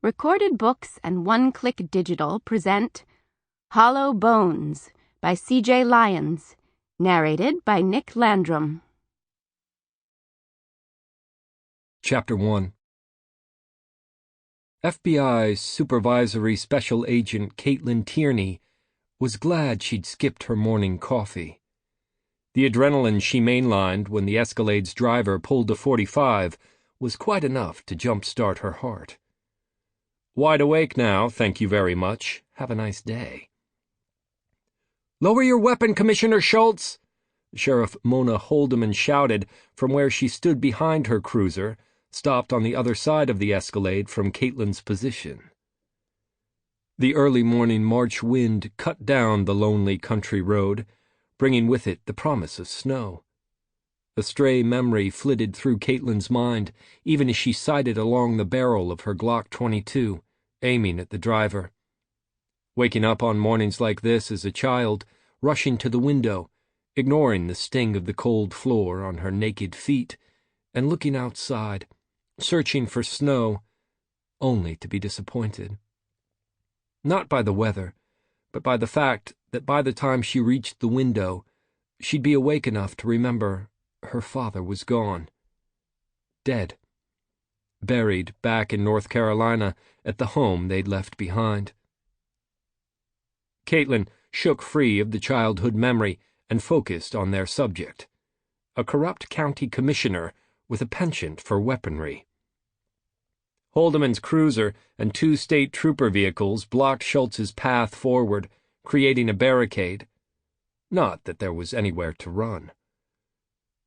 Recorded Books and One Click Digital present Hollow Bones by C.J. Lyons, narrated by Nick Landrum. Chapter 1. FBI Supervisory Special Agent Caitlyn Tierney was glad she'd skipped her morning coffee. The adrenaline she mainlined when the Escalade's driver pulled a .45 was quite enough to jump-start her heart. Wide awake now, thank you very much. Have a nice day. "Lower your weapon, Commissioner Schultz!" Sheriff Mona Haldeman shouted from where she stood behind her cruiser, stopped on the other side of the Escalade from Caitlyn's position. The early morning March wind cut down the lonely country road, bringing with it the promise of snow. A stray memory flitted through Caitlyn's mind even as she sighted along the barrel of her Glock 22, aiming at the driver. Waking up on mornings like this as a child, rushing to the window, ignoring the sting of the cold floor on her naked feet, and looking outside, searching for snow, only to be disappointed. Not by the weather, but by the fact that by the time she reached the window, she'd be awake enough to remember her father was gone. Dead. Buried back in North Carolina at the home they'd left behind. Caitlyn shook free of the childhood memory and focused on their subject, a corrupt county commissioner with a penchant for weaponry. Haldeman's cruiser and two state trooper vehicles blocked Schultz's path forward, creating a barricade. Not that there was anywhere to run.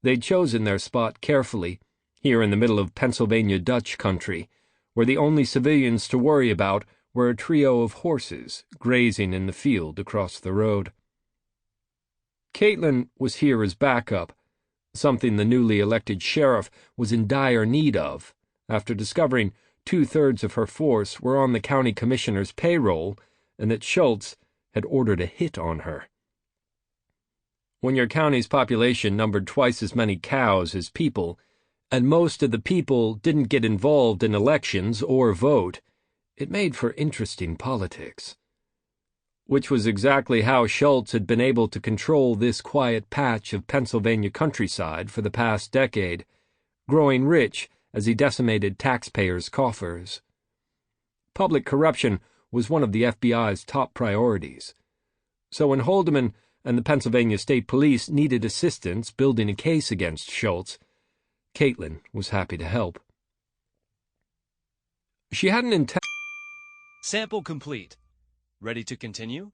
They'd chosen their spot carefully, here in the middle of Pennsylvania Dutch country, where the only civilians to worry about were a trio of horses grazing in the field across the road. Caitlyn was here as backup, something the newly elected sheriff was in dire need of, after discovering 2/3 of her force were on the county commissioner's payroll and that Schultz had ordered a hit on her. When your county's population numbered twice as many cows as people, and most of the people didn't get involved in elections or vote, it made for interesting politics. Which was exactly how Schultz had been able to control this quiet patch of Pennsylvania countryside for the past decade, growing rich as he decimated taxpayers' coffers. Public corruption was one of the FBI's top priorities. So when Haldeman and the Pennsylvania State Police needed assistance building a case against Schultz, Caitlyn was happy to help. She hadn't intended. Sample complete. Ready to continue?